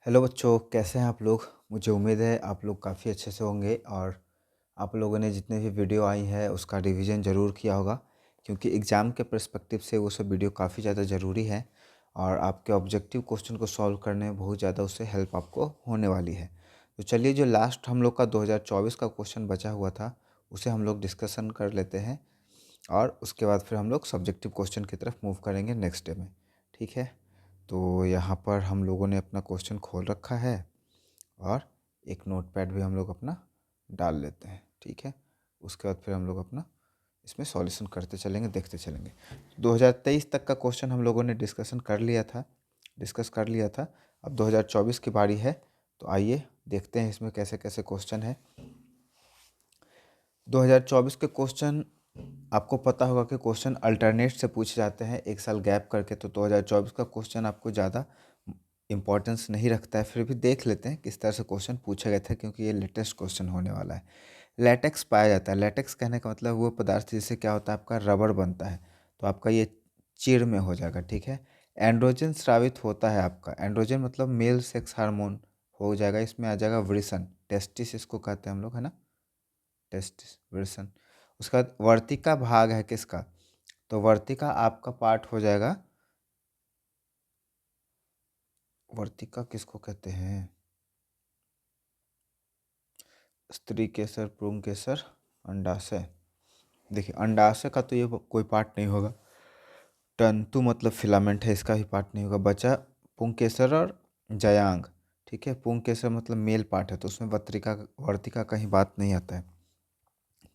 Hello बच्चों, कैसे हैं आप लोग। मुझे उम्मीद है आप लोग काफ़ी अच्छे से होंगे और आप लोगों ने जितने भी वीडियो आई है उसका रिवीजन ज़रूर किया होगा, क्योंकि एग्ज़ाम के पर्सपेक्टिव से वो सब वीडियो काफ़ी ज़्यादा ज़रूरी है और आपके ऑब्जेक्टिव क्वेश्चन को सॉल्व करने में बहुत ज़्यादा उससे हेल्प आपको होने वाली है। तो चलिए, जो लास्ट हम लोग का 2024 का क्वेश्चन बचा हुआ था उसे हम लोग डिस्कशन कर लेते हैं और उसके बाद फिर हम लोग सब्जेक्टिव क्वेश्चन की तरफ मूव करेंगे नेक्स्ट डे में। ठीक है, तो यहाँ पर हम लोगों ने अपना क्वेश्चन खोल रखा है और एक नोटपैड भी हम लोग अपना डाल लेते हैं। ठीक है, उसके बाद फिर हम लोग अपना इसमें सॉल्यूशन करते चलेंगे, देखते चलेंगे। 2023 तक का क्वेश्चन हम लोगों ने डिस्कस कर लिया था। अब 2024 की बारी है, तो आइए देखते हैं इसमें कैसे कैसे क्वेश्चन है। 2024 के क्वेश्चन आपको पता होगा कि क्वेश्चन अल्टरनेट से पूछे जाते हैं एक साल गैप करके, तो 2024 का क्वेश्चन आपको ज़्यादा इम्पोर्टेंस नहीं रखता है। फिर भी देख लेते हैं किस तरह से क्वेश्चन पूछे गए थे, क्योंकि ये लेटेस्ट क्वेश्चन होने वाला है। लेटेक्स पाया जाता है। लेटेक्स कहने का मतलब वो पदार्थ जिससे क्या होता है, आपका रबड़ बनता है। तो आपका ये चीड़ में हो जाएगा। ठीक है, एंड्रोजन स्रावित होता है आपका। एंड्रोजन मतलब मेल सेक्स हार्मोन हो जाएगा। इसमें आ जाएगा वृषण, टेस्टिस इसको कहते हैं हम लोग, है ना, टेस्टिस वृषण। उसके बाद वर्तिका भाग है किसका, तो वर्तिका आपका पार्ट हो जाएगा। वर्तिका किसको कहते हैं, स्त्री केसर, पुंग केसर, अंडाशय। देखिए, अंडाशय का तो ये कोई पार्ट नहीं होगा। तंतु मतलब फिलामेंट है, इसका भी पार्ट नहीं होगा। बचा पुंकेसर और जयांग। ठीक है, पुंकेसर मतलब मेल पार्ट है, तो उसमें वर्तिका वर्तिका का ही बात नहीं आता है,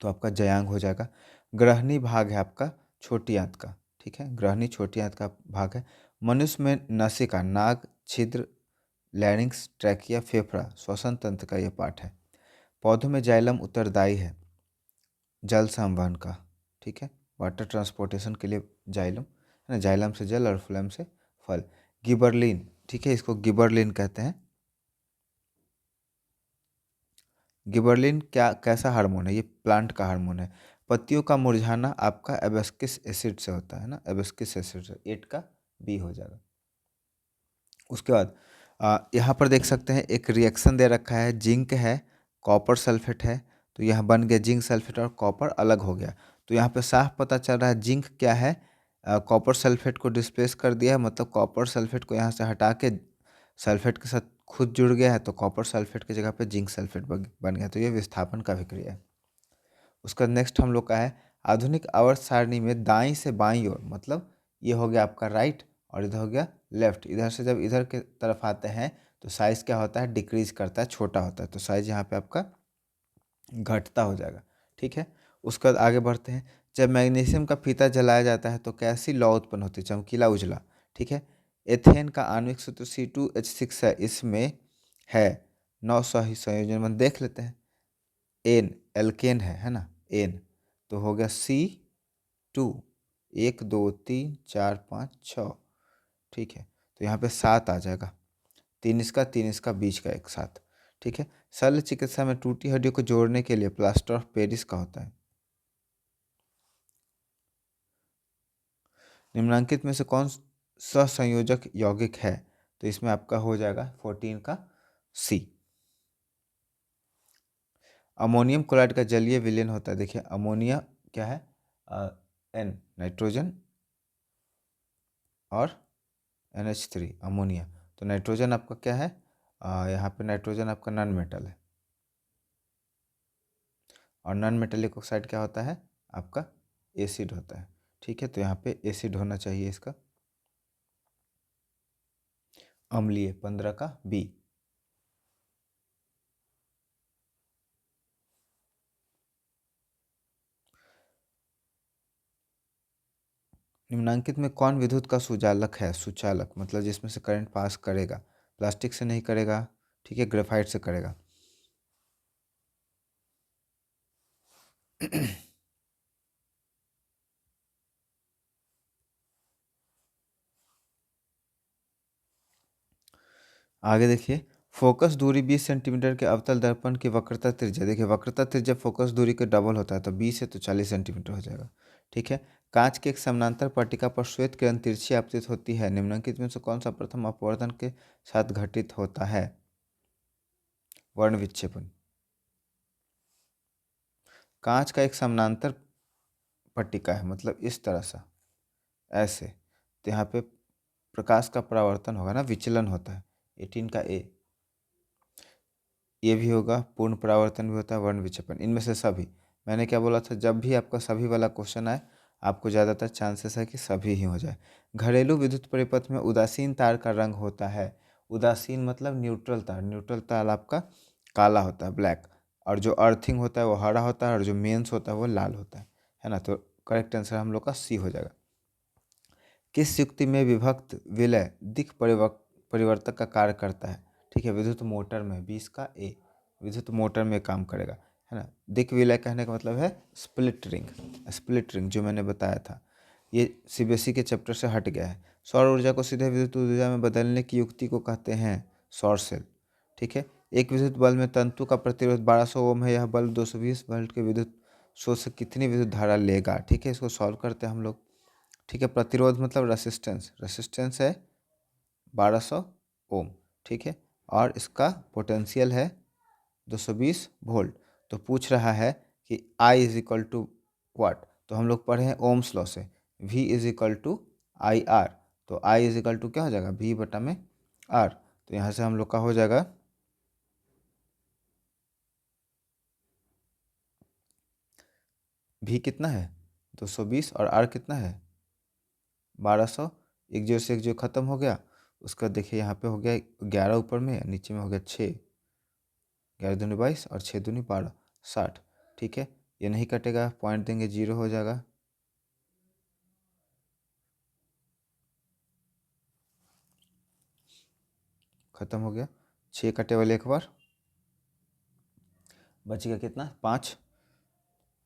तो आपका जयांग हो जाएगा। ग्रहणी भाग है आपका छोटी आंत का। ठीक है, ग्रहणी छोटी आंत का भाग है। मनुष्य में नासिका, नाक, छिद्र, लैरिंक्स, ट्रैकिया, फेफड़ा, श्वसन तंत्र का यह पार्ट है। पौधों में जाइलम उत्तरदायी है जल संवहन का। ठीक है, वाटर ट्रांसपोर्टेशन के लिए जाइलम है ना, जाइलम से जल और फ्लैम से फल। गिबरलिन, ठीक है, इसको गिबरलिन कहते हैं। गिबरलिन क्या कैसा हार्मोन है, ये प्लांट का हार्मोन है। पत्तियों का मुरझाना आपका एब्सिक्स एसिड से होता है ना, एब्सिक्स एसिड से। 8 का बी हो जाएगा। उसके बाद यहाँ पर देख सकते हैं एक रिएक्शन दे रखा है, जिंक है, कॉपर सल्फेट है। तो यहाँ बन गया जिंक सल्फेट और कॉपर अलग हो गया। तो यहाँ पे साफ पता चल रहा है जिंक क्या है, कॉपर सल्फेट को डिस्प्लेस कर दिया है, मतलब कॉपर सल्फेट को यहाँ से हटा के सल्फेट के साथ खुद जुड़ गया है, तो कॉपर सल्फेट की जगह पे जिंक सल्फेट बन गया। तो ये विस्थापन का विक्रिया है। उसका नेक्स्ट हम लोग का है आधुनिक आवर्त सारणी में दाईं से बाईं ओर, मतलब ये हो गया आपका राइट और इधर हो गया लेफ्ट। इधर से जब इधर के तरफ आते हैं तो साइज़ क्या होता है, डिक्रीज करता है, छोटा होता है। तो साइज़ यहाँ पे आपका घटता हो जाएगा। ठीक है, उसके बाद आगे बढ़ते हैं। जब मैग्नीशियम का फीता जलाया जाता है तो कैसी लौ उत्पन्न होती है, चमकीला उजला। ठीक है, एथेन का आणविक सूत्र C2H6 है, इसमें है 9 सही संयोजन। मन देख लेते हैं, एन एल्केन है ना, एन। तो हो गया C2, 1 2 3 4 5 6। ठीक है, तो यहाँ पे 7 आ जाएगा, 3 इसका बीच का एक साथ। ठीक है, शल्य चिकित्सा में टूटी हड्डियों को जोड़ने के लिए प्लास्टर ऑफ पेरिस का होता है। निम्नलिखित में से कौन सहसंयोजक यौगिक है, तो इसमें आपका हो जाएगा 14 का सी। अमोनियम क्लोराइड का जलीय विलयन होता है। देखिए, अमोनिया क्या है, एन नाइट्रोजन और NH3 अमोनिया। तो नाइट्रोजन आपका क्या है, यहाँ पे नाइट्रोजन आपका नॉन मेटल है, और नॉन मेटेलिक ऑक्साइड क्या होता है आपका, एसिड होता है। ठीक है, तो यहाँ पे एसिड होना चाहिए इसका, अम्लीय, 15 का बी। निम्नांकित में कौन विद्युत का सुचालक है, सुचालक मतलब जिसमें से करंट पास करेगा। प्लास्टिक से नहीं करेगा, ठीक है, ग्रेफाइट से करेगा। आगे देखिए, फोकस दूरी 20 सेंटीमीटर के अवतल दर्पण की वक्रता त्रिज्या। देखिए, वक्रता त्रिज्या फोकस दूरी के डबल होता है, तो 20 है तो 40 सेंटीमीटर हो जाएगा। ठीक है, कांच की एक समानांतर पट्टिका पर श्वेत किरण तिरछी आपतित होती है, निम्नलिखित में से कौन सा प्रथम अपवर्तन के साथ घटित होता है? वर्ण विक्षेपण। कांच का एक समानांतर पट्टिका है, मतलब इस तरह से, ऐसे, तो यहाँ पे प्रकाश का परावर्तन होगा ना, विचलन होता है, 18 का ए। ये भी होगा, पूर्ण परावर्तन भी होता है, वर्ण विक्षेपण, इनमें से सभी। मैंने क्या बोला था, जब भी आपका सभी वाला क्वेश्चन आए, आपको ज़्यादातर चांसेस है कि सभी ही हो जाए। घरेलू विद्युत परिपथ में उदासीन तार का रंग होता है। उदासीन मतलब न्यूट्रल तार। न्यूट्रल तार आपका काला होता है, ब्लैक, और जो अर्थिंग होता है वो हरा होता है, और जो मेंस होता है वो लाल होता है ना। तो करेक्ट आंसर हम लोग का सी हो जाएगा। किस युक्ति में विभक्त विलय दिक् परिवर्तक का कार्य करता है? ठीक है, विद्युत मोटर में, 20 का ए, विद्युत मोटर में काम करेगा, है ना। दिक् विलय कहने का मतलब है स्प्लिट रिंग। स्प्लिट रिंग जो मैंने बताया था, ये सीबीएसई के चैप्टर से हट गया है। सौर ऊर्जा को सीधे विद्युत ऊर्जा में बदलने की युक्ति को कहते हैं सौर सेल। ठीक है, एक विद्युत बल्ब में तंतु का प्रतिरोध 1200 ओम है। यह बल्ब 220 वोल्ट के विद्युत स्रोत से कितनी विद्युत धारा लेगा? ठीक है, इसको सॉल्व करते हैं हम लोग। ठीक है, प्रतिरोध मतलब रेसिस्टेंस, रेसिस्टेंस है 1200 ओम। ठीक है, और इसका पोटेंशियल है 220 वोल्ट। तो पूछ रहा है कि I is equal to what, तो हम लोग पढ़े हैं ओम्स लॉ से, V is equal to I R. तो I इज इक्वल टू क्या हो जाएगा, V बटा में R। तो यहाँ से हम लोग का हो जाएगा V कितना है 220 और R कितना है 1200। एक जीरो से एक जीरो खत्म हो गया। उसका देखिए यहाँ पे हो गया 11 ऊपर में, नीचे में हो गया 6, 11 दूनी 22 और 6 दूनी 12, 60। ठीक है, ये नहीं कटेगा, पॉइंट देंगे, जीरो हो जाएगा। खत्म हो गया, 6 कटे वाले एक बार, बच गया कितना 5,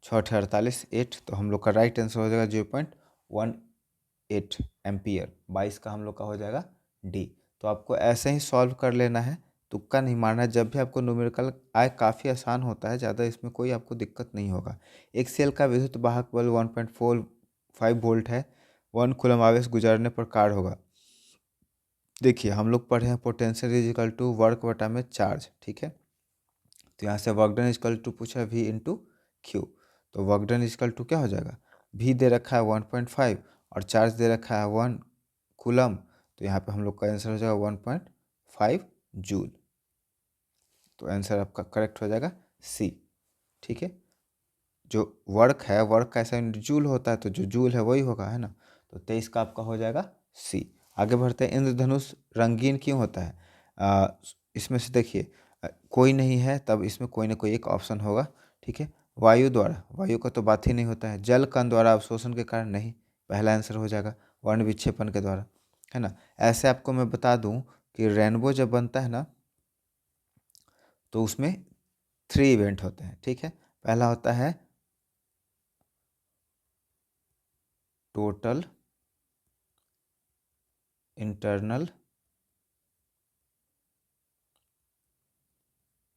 6 48, 8। तो हम लोग का राइट आंसर हो जाएगा 0.18 एम्पियर। 22 का हम लोग का हो जाएगा डी। तो आपको ऐसे ही सॉल्व कर लेना है, तुक्का नहीं मारना है। जब भी आपको न्यूमेरिकल आए, काफ़ी आसान होता है, ज़्यादा इसमें कोई आपको दिक्कत नहीं होगा। एक सेल का विद्युत वाहक बल 1.45 वोल्ट है, 1 कूलम आवेश गुजरने पर कार्य होगा। देखिए हम लोग पढ़े हैं potential is equal to work बटा में चार्ज। ठीक है, तो यहाँ से वर्क डन इजकल टू पूछा है V इंटू क्यू। तो वर्क डन इजकल टू क्या हो जाएगा, V दे रखा है 1.5 और चार्ज दे रखा है 1 कूलम। तो यहाँ पे हम लोग का आंसर हो जाएगा 1.5 जूल। तो आंसर आपका करेक्ट हो जाएगा सी। ठीक है, जो वर्क है, वर्क का ऐसा जूल होता है, तो जो जूल है वही होगा, है ना। तो 23 का आपका हो जाएगा सी। आगे बढ़ते हैं, इंद्रधनुष रंगीन क्यों होता है? आ, इसमें से देखिए, कोई नहीं है तब इसमें कोई ना कोई एक ऑप्शन होगा। ठीक है, वायु द्वारा, वायु का तो बात ही नहीं होता है। जल कण द्वारा अवशोषण के कारण नहीं, पहला आंसर हो जाएगा। वर्ण विक्षेपण के द्वारा, है ना। ऐसे आपको मैं बता दूं कि रेनबो जब बनता है ना, तो उसमें 3 इवेंट होते हैं। ठीक है, पहला होता है टोटल इंटरनल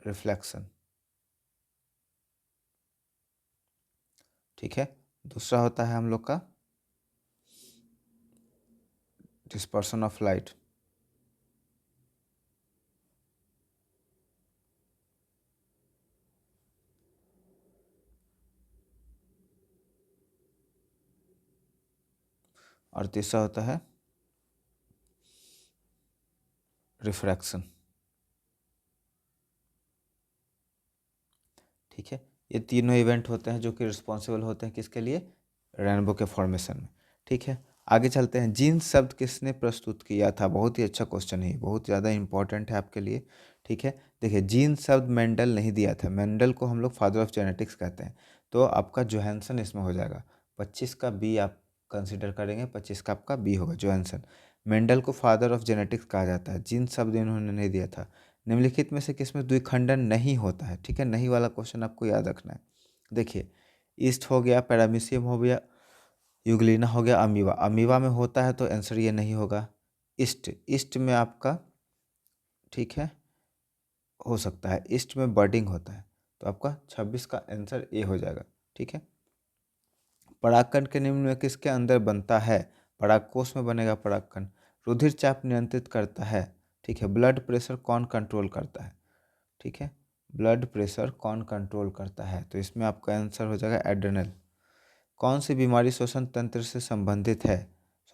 रिफ्लेक्शन। ठीक है, दूसरा होता है हम लोग का डिस्पर्सन ऑफ लाइट। और तीसरा होता है रिफ्रैक्शन। ठीक है, ये तीनों इवेंट होते हैं जो कि रिस्पॉन्सिबल होते हैं किसके लिए, रेनबो के फॉर्मेशन में। ठीक है, आगे चलते हैं। जीन शब्द किसने प्रस्तुत किया था? बहुत ही अच्छा क्वेश्चन है, बहुत ज़्यादा इंपॉर्टेंट है आपके लिए। ठीक है, देखिए जीन शब्द मेंडल नहीं दिया था, मेंडल को हम लोग फादर ऑफ जेनेटिक्स कहते हैं। तो आपका जोहानसन इसमें हो जाएगा, 25 का बी आप कंसिडर करेंगे, 25 का आपका बी होगा, जोहानसन। मेंडल को फादर ऑफ जेनेटिक्स कहा जाता है, जीन शब्द इन्होंने नहीं दिया था। निम्नलिखित में से किसमें द्विखंडन नहीं होता है? ठीक है, नहीं वाला क्वेश्चन आपको याद रखना है। देखिए, ईस्ट हो गया, पैरामीशियम हो गया, यूग्लिना हो गया, अमीबा। अमीबा में होता है तो आंसर ये नहीं होगा। ईस्ट, ईस्ट में आपका, ठीक है, हो सकता है, ईस्ट में बर्डिंग होता है। तो आपका 26 का आंसर ए हो जाएगा। ठीक है, परागकण के निम्न में किसके अंदर बनता है? परागकोश में बनेगा परागकण। रुधिर चाप नियंत्रित करता है, ठीक है। ब्लड प्रेशर कौन कंट्रोल करता है? ठीक है, ब्लड प्रेशर कौन कंट्रोल करता है? तो इसमें आपका आंसर हो जाएगा एड्रेनल। कौन सी बीमारी श्वसन तंत्र से संबंधित है?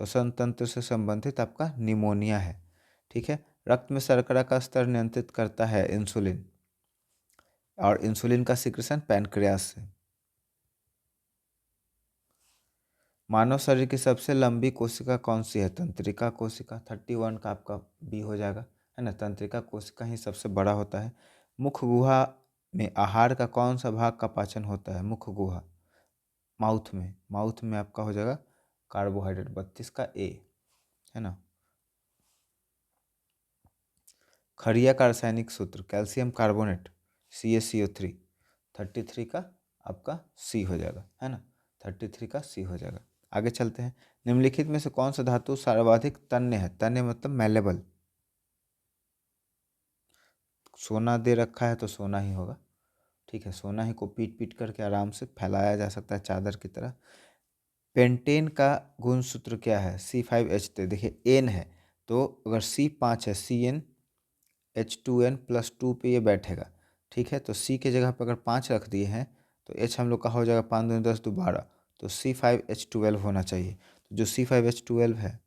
श्वसन तंत्र से संबंधित आपका निमोनिया है, ठीक है। रक्त में शर्करा का स्तर नियंत्रित करता है इंसुलिन, और इंसुलिन का सिक्रेशन पैनक्रियास से। मानव शरीर की सबसे लंबी कोशिका कौन सी है? तंत्रिका कोशिका। 31 का आपका बी हो जाएगा, है ना। तंत्रिका कोशिका ही सबसे बड़ा होता है। मुख गुहा में आहार का कौन सा भाग का पाचन होता है? मुख गुहा, माउथ में आपका हो जाएगा कार्बोहाइड्रेट। 32 का ए, है ना। खड़िया का रासायनिक सूत्र कैल्शियम कार्बोनेट CaCO3। 33 का आपका सी हो जाएगा, है ना। 33 का सी हो जाएगा। आगे चलते हैं। निम्नलिखित में से कौन सा धातु सर्वाधिक तन्य है? तन्य मतलब मैलेबल। सोना दे रखा है तो सोना ही होगा, ठीक है। सोना ही को पीट पीट करके आराम से फैलाया जा सकता है चादर की तरह। पेंटेन का गुण सूत्र क्या है? C5H3। देखिए एन है, तो अगर C5 है, CnH2n+2 पे ये बैठेगा, ठीक है। तो C के जगह पर अगर 5 रख दिए हैं तो H हम लोग का हो जाएगा 5 दूनी 10 2 12, तो C5H12 होना चाहिए। तो जो C5H12 है,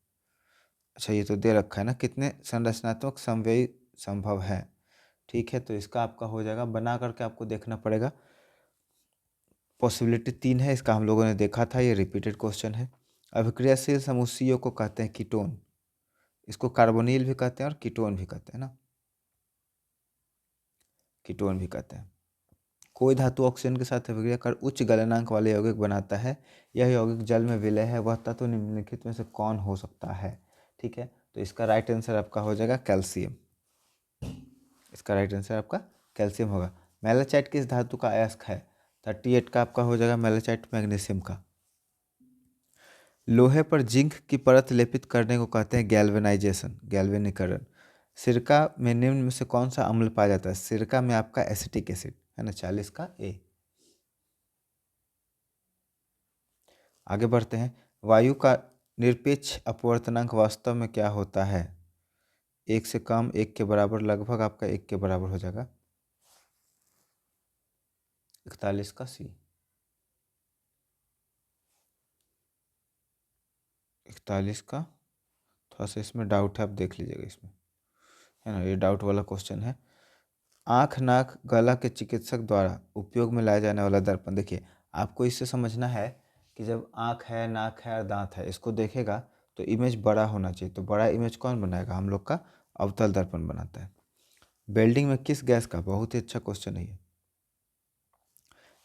अच्छा ये तो दे रखा है ना, कितने संरचनात्मक समव्ययी संभव है, ठीक है। तो इसका आपका हो जाएगा, बना करके आपको देखना पड़ेगा। पॉसिबिलिटी 3 है, इसका हम लोगों ने देखा था, ये रिपीटेड क्वेश्चन है। अभिक्रियाशील समूह को कहते हैं कीटोन। इसको कार्बोनिल भी कहते हैं और कीटोन भी कहते हैं ना, कीटोन भी कहते हैं। कोई धातु ऑक्सीजन के साथ अभिक्रिया कर उच्च गलनांक वाले यौगिक बनाता है, यह यौगिक जल में विलय है, वह तत्व निम्नलिखित में से कौन हो सकता है? ठीक है, तो इसका राइट आंसर आपका हो जाएगा कैल्शियम। इसका राइट आंसर आपका कैल्शियम होगा। मेलाचाइट किस धातु का अयस्क है? 38 का आपका हो जाएगा मेलाचाइट मैग्नीशियम का। लोहे पर जिंक की परत लेपित करने को कहते हैं गैल्वेनाइजेशन, गैल्वेनीकरण। सिरका में निम्न में से कौन सा अम्ल पाया जाता है? सिरका में आपका एसिटिक एसिड, है ना। 40 का ए। आगे बढ़ते हैं। वायु का निरपेक्ष अपवर्तनांक वास्तव में क्या होता है? 1 से कम, 1 के बराबर, लगभग आपका 1 के बराबर हो जाएगा। 41 का सी। 41 का थोड़ा सा इसमें डाउट है, आप देख लीजिएगा इसमें, है ना। ये डाउट वाला क्वेश्चन है। आँख नाक गला के चिकित्सक द्वारा उपयोग में लाया जाने वाला दर्पण। देखिए आपको इससे समझना है कि जब आँख है, नाक है और दांत है, इसको देखेगा तो इमेज बड़ा होना चाहिए। तो बड़ा इमेज कौन बनाएगा? हम लोग का अवतल दर्पण बनाता है। वेल्डिंग में किस गैस का, बहुत ही अच्छा क्वेश्चन है ये,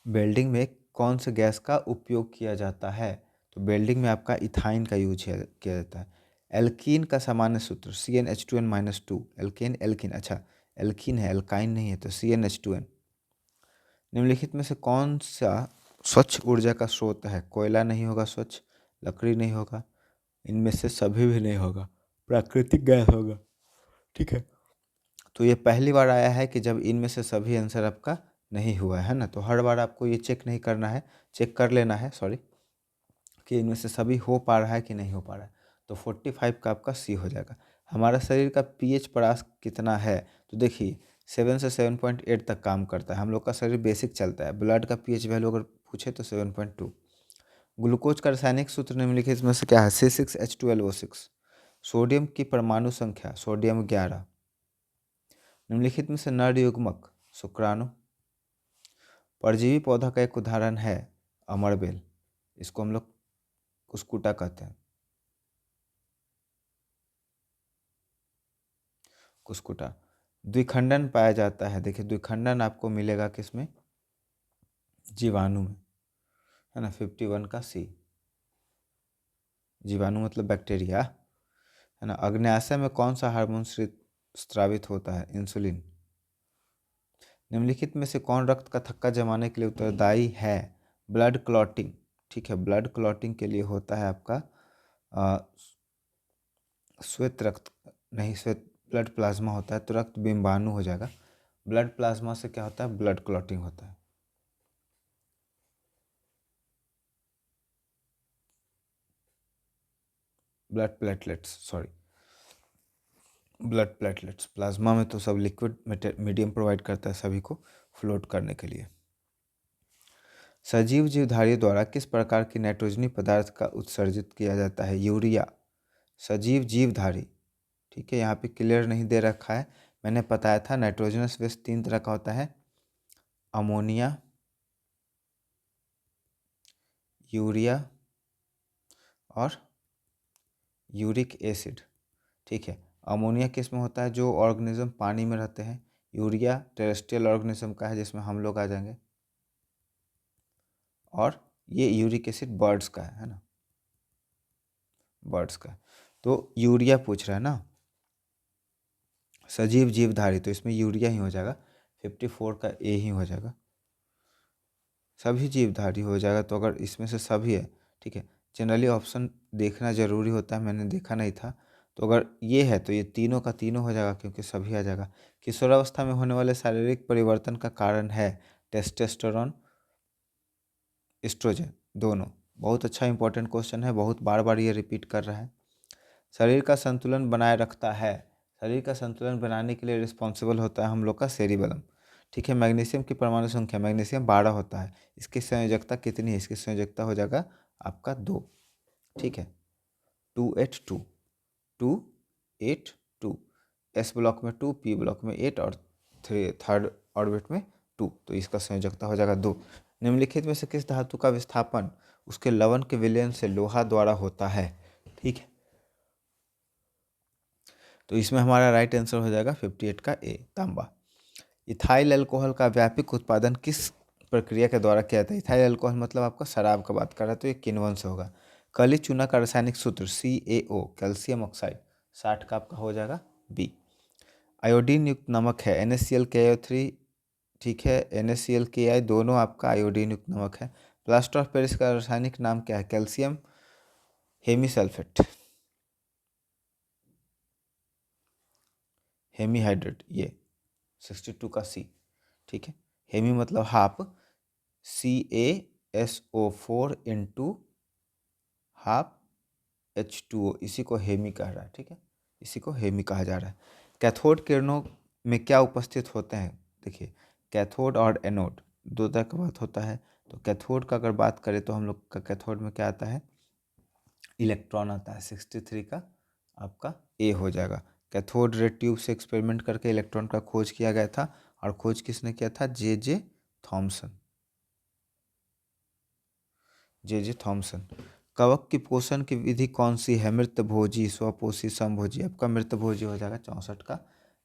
वेल्डिंग में कौन से गैस का उपयोग किया जाता है? तो वेल्डिंग में आपका इथाइन का यूज किया जाता है। एल्कीन का सामान्य सूत्र CnH2n-2। एल्केन एल्कीन, अच्छा एल्कीन है, एल्काइन नहीं है, तो CnH2n। निम्नलिखित में से कौन सा स्वच्छ ऊर्जा का स्रोत है? कोयला नहीं होगा स्वच्छ, लकड़ी नहीं होगा, इनमें से सभी भी नहीं होगा, प्राकृतिक गैस होगा, ठीक है। तो ये पहली बार आया है कि जब इनमें से सभी आंसर आपका नहीं हुआ है ना। तो हर बार आपको ये चेक नहीं करना है, चेक कर लेना है, सॉरी, कि इनमें से सभी हो पा रहा है कि नहीं हो पा रहा है। तो 45 का आपका सी हो जाएगा। हमारा शरीर का पीएच परास कितना है? तो देखिए 7 से 7.8 तक काम करता है। हम लोग का शरीर बेसिक चलता है। ब्लड का पीएच वैल्यू अगर पूछे तो 7.2। ग्लूकोज का रासायनिक सूत्र निम्नलिखित में से क्या है? C6H12O6। सोडियम की परमाणु संख्या सोडियम 11। निम्नलिखित में से नर युग्मक शुक्राणु। परजीवी पौधा का एक उदाहरण है अमरबेल, इसको हम लोग कुस्कुटा कहते हैं, कुस्कुटा। द्विखंडन पाया जाता है, देखिए द्विखंडन आपको मिलेगा किसमें? जीवाणु में, है ना। 51 का सी। जीवाणु मतलब बैक्टीरिया, है ना। अग्न्याशय में कौन सा हार्मोन स्रावित होता है? इंसुलिन। निम्नलिखित में से कौन रक्त का थक्का जमाने के लिए उत्तरदायी है? ब्लड क्लॉटिंग, ठीक है। ब्लड क्लॉटिंग के लिए होता है आपका श्वेत रक्त, नहीं, श्वेत ब्लड प्लाज्मा होता है, तो रक्त बिंबाणु हो जाएगा। ब्लड प्लाज्मा से क्या होता है? ब्लड क्लॉटिंग होता है। Blood platelets, sorry, blood platelets. Plasma में तो सब लिक्विड मीडियम प्रोवाइड करता है सभी को फ्लोट करने के लिए। सजीव जीवधारियों द्वारा किस प्रकार की नाइट्रोजनी पदार्थ का उत्सर्जित किया जाता है? यूरिया। सजीव जीवधारी, ठीक है, यहाँ पे क्लियर नहीं दे रखा है। मैंने बताया था नाइट्रोजनस वेस्ट 3 तरह का होता है, अमोनिया, यूरिया और यूरिक एसिड। ठीक है, अमोनिया किस में होता है? जो ऑर्गेनिज्म पानी में रहते हैं। यूरिया टेरेस्ट्रियल ऑर्गेनिज्म का है, जिसमें हम लोग आ जाएंगे। और ये यूरिक एसिड बर्ड्स का है ना, बर्ड्स का। तो यूरिया पूछ रहा है ना, सजीव जीवधारी, तो इसमें यूरिया ही हो जाएगा। 54 का ए ही हो जाएगा, सभी जीवधारी हो जाएगा। तो अगर इसमें से सभी है, ठीक है, जनरली ऑप्शन देखना ज़रूरी होता है, मैंने देखा नहीं था। तो अगर ये है तो ये तीनों का तीनों हो जाएगा, क्योंकि सभी आ जाएगा। किशोरावस्था में होने वाले शारीरिक परिवर्तन का कारण है टेस्टोस्टेरोन, एस्ट्रोजन, दोनों। बहुत अच्छा इंपॉर्टेंट क्वेश्चन है, बहुत बार बार ये रिपीट कर रहा है। शरीर का संतुलन बनाए रखता है, शरीर का संतुलन बनाने के लिए रिस्पॉन्सिबल होता है हम लोग का सेरिबेलम। ठीक है, मैग्नीशियम की परमाणु संख्या, मैग्नीशियम 12 होता है। इसकी संयोजकता कितनी है? इसकी संयोजकता हो जाएगा आपका 2। ठीक है, 282, 282। एस ब्लॉक में 2, पी ब्लॉक में 8 और थर्ड ऑर्बिट में 2, तो इसका संयोजकता हो जाएगा 2। निम्नलिखित में से किस धातु का विस्थापन उसके लवण के विलयन से लोहा द्वारा होता है? ठीक है, तो इसमें हमारा राइट आंसर हो जाएगा 58 का ए, तांबा। इथाइल अल्कोहल का व्यापक उत्पादन किस प्रक्रिया के द्वारा किया जाता है? इथाइल अल्कोहल मतलब आपका शराब का बात कर रहा है, तो ये किण्वन से होगा। काली चूना का रासायनिक सूत्र CaO, कैल्शियम ऑक्साइड, 60 का आपका हो जाएगा बी। आयोडीन युक्त नमक है NaCl, ठीक है, NaCl दोनों आपका आयोडीन युक्त नमक है। प्लास्टर ऑफ पेरिस का रासायनिक नाम क्या है? कैल्शियम हेमीसल्फेट, हेमीहाइड्रेट, ये 62 का सी। ठीक है, हेमी मतलब half, CaSO4 into half H2O, इसी को हेमी कह रहा है। ठीक है, इसी को हेमी कहा जा रहा है। कैथोड किरणों में क्या उपस्थित होते हैं? देखिए, कैथोड और एनोड दो तरह का बात होता है। तो कैथोड का अगर बात करें तो हम लोग का कैथोड में क्या आता है? इलेक्ट्रॉन आता है। 63 का आपका ए हो जाएगा। कैथोड रे ट्यूब से एक्सपेरिमेंट करके इलेक्ट्रॉन का खोज किया गया था, और खोज किसने किया था? J Thomson, J Thomson. कवक की पोषण की विधि कौन सी है? मृतभोजी, स्वपोषी, समभोजी। आपका मृतभोजी हो जाएगा 64 का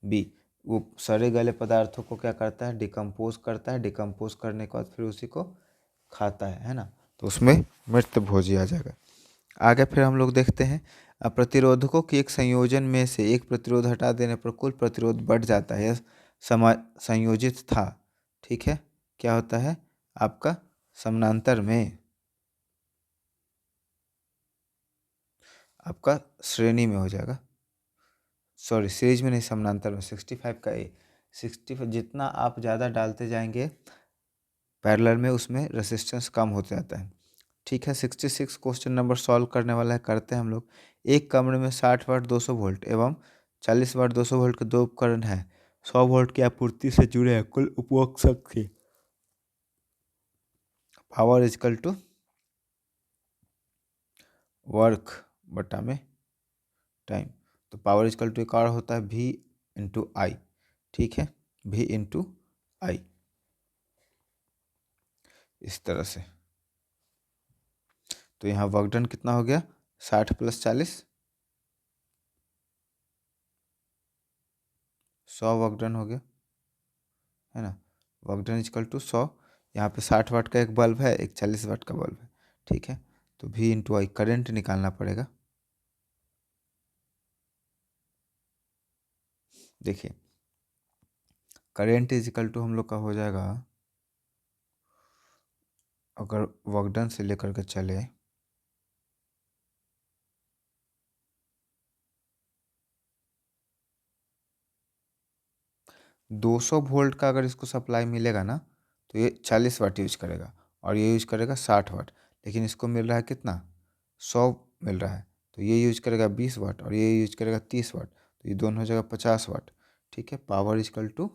बी। वो सड़े गले पदार्थों को क्या करता है? डिकम्पोज करता है, डिकम्पोज करने के बाद फिर उसी को खाता है ना, तो उसमें मृतभोजी आ जाएगा। आगे फिर हम लोग देखते हैं, प्रतिरोधकों के एक संयोजन में से एक प्रतिरोध हटा देने पर कुल प्रतिरोध बढ़ जाता है, यह संयोजित था। ठीक है, क्या होता है आपका? समानांतर में, आपका श्रेणी में हो जाएगा, सॉरी सीरीज में नहीं, समानांतर में। 65 का ए, 65 जितना आप ज़्यादा डालते जाएंगे पैरेलल में, उसमें रेसिस्टेंस कम होता जाता है। ठीक है, 66 क्वेश्चन नंबर सॉल्व करने वाला है, करते हैं हम लोग। एक कमरे में 60 वाट 200 वोल्ट एवं 40 वाट 200 वोल्ट के दो उपकरण हैं। 100 वोल्ट की आपूर्ति से जुड़े हैं। कुल उपभोग शक्ति पावर इजकल टू वर्क बटा में टाइम। तो पावर इजकल टू एक और होता है V इंटू आई। ठीक है, V इंटू आई, इस तरह से। तो यहाँ वर्क डन कितना हो गया? 60 + 40, 100 वर्क डन हो गया, है ना। Work done is equal to 100। यहाँ पे 60 वाट का एक बल्ब है, एक 40 वाट का बल्ब है। ठीक है, तो V इंटू आई करेंट निकालना पड़ेगा। देखिए, करेंट इजकल टू हम लोग का हो जाएगा, अगर वर्क डन से लेकर के चले, दो सौ वोल्ट का अगर इसको सप्लाई मिलेगा ना, तो ये 40 वाट यूज करेगा, और ये यूज करेगा 60 वाट। लेकिन इसको मिल रहा है कितना? 100 मिल रहा है, तो ये यूज करेगा 20 वाट और ये यूज करेगा 30 वाट, तो ये दोनों हो जाएगा 50 वाट। ठीक है, power is equal to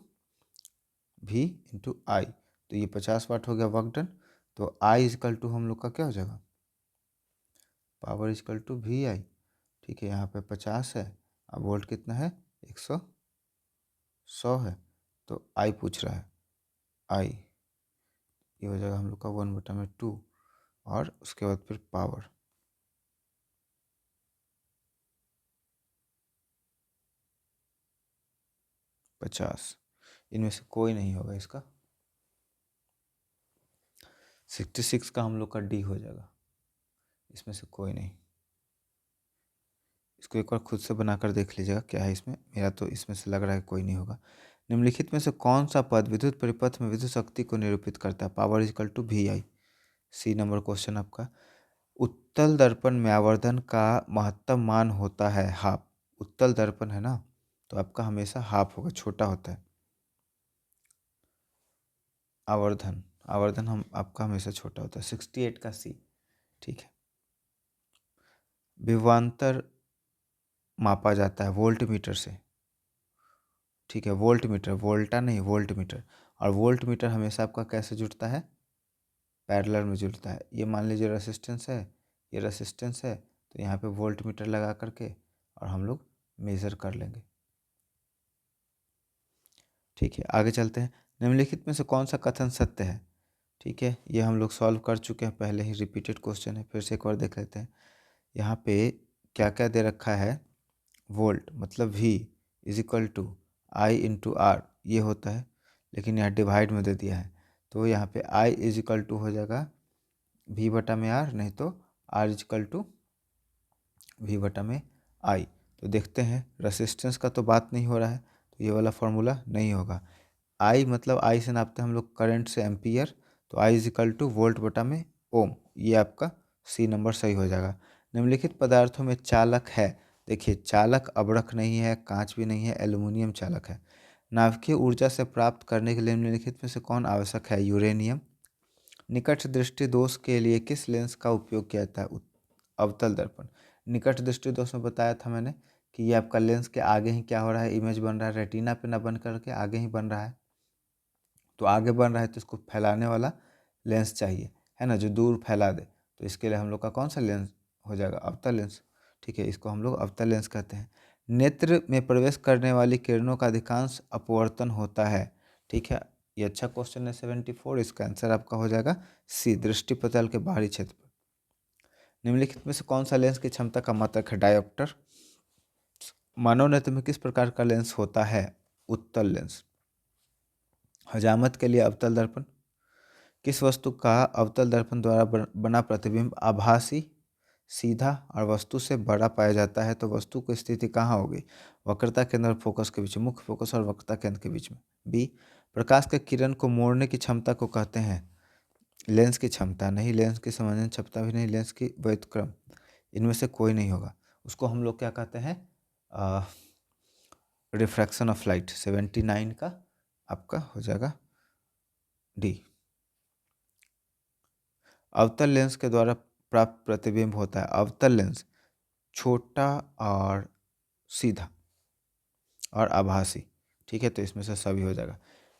V into I, तो ये 50 वाट हो गया वर्क डन। तो आई इजकल टू हम लोग का क्या हो जाएगा, पावर इजकल टू VI। ठीक है, यहाँ पे 50 है, अब वोल्ट कितना है 100 है, तो आई पूछ रहा है, आई ये हो जाएगा हम लोग का 1/2 और उसके बाद फिर पावर 50, इनमें से कोई नहीं होगा इसका। 66 का हम लोग का डी हो जाएगा, इसमें से कोई नहीं। इसको एक बार खुद से बनाकर देख लीजिएगा क्या है इसमें, मेरा तो इसमें से लग रहा है कोई नहीं होगा। निम्नलिखित में से कौन सा पद विद्युत परिपथ में विद्युत शक्ति को निरूपित करता है, power is equal to VI। C number question आपका। उत्तल दर्पण में आवर्धन का महत्तम मान होता है हाफ। उत्तल दर्पण है ना, तो आपका हमेशा हाफ होगा, छोटा होता है। आवर्धन, आवर्धन हम आपका हमेशा छोटा होता है, 68 का सी। ठीक है, विभवांतर मापा जाता है वोल्ट मीटर से। ठीक है, वोल्ट मीटर, वोल्टा नहीं, वोल्ट मीटर। और वोल्ट मीटर हमेशा आपका कैसे जुड़ता है, पैरेलल में जुड़ता है। ये मान लीजिए रेसिस्टेंस है, ये रेसिस्टेंस है, तो यहाँ पे वोल्ट मीटर लगा करके और हम लोग मेज़र कर लेंगे। ठीक है, आगे चलते हैं। निम्नलिखित में से कौन सा कथन सत्य है। ठीक है, ये हम लोग सॉल्व कर चुके हैं पहले ही, रिपीटेड क्वेश्चन है, फिर से एक बार देख लेते हैं। यहाँ पे क्या क्या दे रखा है, वोल्ट मतलब V is equal to I into R, ये होता है, लेकिन यहाँ डिवाइड में दे दिया है, तो यहाँ पे I इज इक्वल टू हो जाएगा V बटा में R, नहीं तो R is equal to V बटा में I। तो देखते हैं, रेसिस्टेंस का तो बात नहीं हो रहा है, तो ये वाला फॉर्मूला नहीं होगा। I मतलब I से नापते हैं हम लोग करंट से एम्पियर, तो I is equal two volt बटा में ओम, ये आपका सी नंबर सही हो जाएगा। निम्नलिखित पदार्थों में चालक है, देखिए चालक अबरख नहीं है, कांच भी नहीं है, एल्युमिनियम चालक है। नाभिकीय ऊर्जा से प्राप्त करने के लिए निम्नलिखित में से कौन आवश्यक है, यूरेनियम। निकट दृष्टि दोष के लिए किस लेंस का उपयोग किया जाता है, अवतल दर्पण। निकट दृष्टि दोष में बताया था मैंने कि ये आपका लेंस के आगे ही क्या हो रहा है, इमेज बन रहा है, रेटिना पे ना बन करके आगे ही बन रहा है। तो आगे बन रहा है तो इसको फैलाने वाला लेंस चाहिए, है ना, जो दूर फैला दे। तो इसके लिए हम लोग का कौन सा लेंस हो जाएगा, अवतल लेंस। ठीक है, इसको हम लोग अवतल लेंस कहते हैं। नेत्र में प्रवेश करने वाली किरणों का अधिकांश अपवर्तन होता है। ठीक है, ये अच्छा क्वेश्चन है 74, इसका आंसर आपका हो जाएगा सी, दृष्टिपटल के बाहरी क्षेत्र पर। निम्नलिखित में से कौन सा लेंस की क्षमता का मात्रक है, डायोप्टर। मानव नेत्र में किस प्रकार का लेंस होता है, उत्तल लेंस। हजामत के लिए अवतल दर्पण। किस वस्तु का अवतल दर्पण द्वारा बना प्रतिबिंब आभासी, सीधा और वस्तु से बड़ा पाया जाता है, तो वस्तु की स्थिति कहाँ होगी, वक्रता केंद्र और फोकस के बीच में, मुख्य फोकस और वक्रता केंद्र के बीच में। बी, प्रकाश के किरण को मोड़ने की क्षमता को कहते हैं, लेंस की क्षमता नहीं, लेंस की समझने क्षमता भी नहीं, लेंस की व्युत्क्रम, इनमें से कोई नहीं होगा। उसको हम लोग क्या कहते हैं, रिफ्रैक्शन ऑफ लाइट। 79 का आपका हो जाएगा डी। अवतल लेंस के द्वारा प्राप्त प्रतिबिंब होता है, अवतल लेंस छोटा और सीधा और आभासी। ठीक है, तो इसमें से सभी हो जाएगा।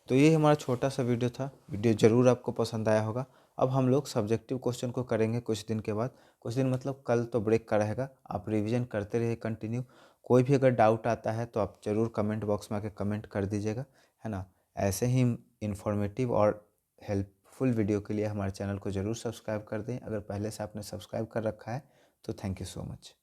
तो ये हमारा छोटा सा वीडियो था, वीडियो ज़रूर आपको पसंद आया होगा। अब हम लोग सब्जेक्टिव क्वेश्चन को करेंगे कुछ दिन के बाद, कुछ दिन मतलब कल तो ब्रेक का रहेगा, आप रिवीजन करते रहिए कंटिन्यू। कोई भी अगर डाउट आता है तो आप ज़रूर कमेंट बॉक्स में आके कमेंट कर दीजिएगा, है ना। ऐसे ही इन्फॉर्मेटिव और हेल्पफुल वीडियो के लिए हमारे चैनल को ज़रूर सब्सक्राइब कर दें। अगर पहले से आपने सब्सक्राइब कर रखा है तो थैंक यू सो मच।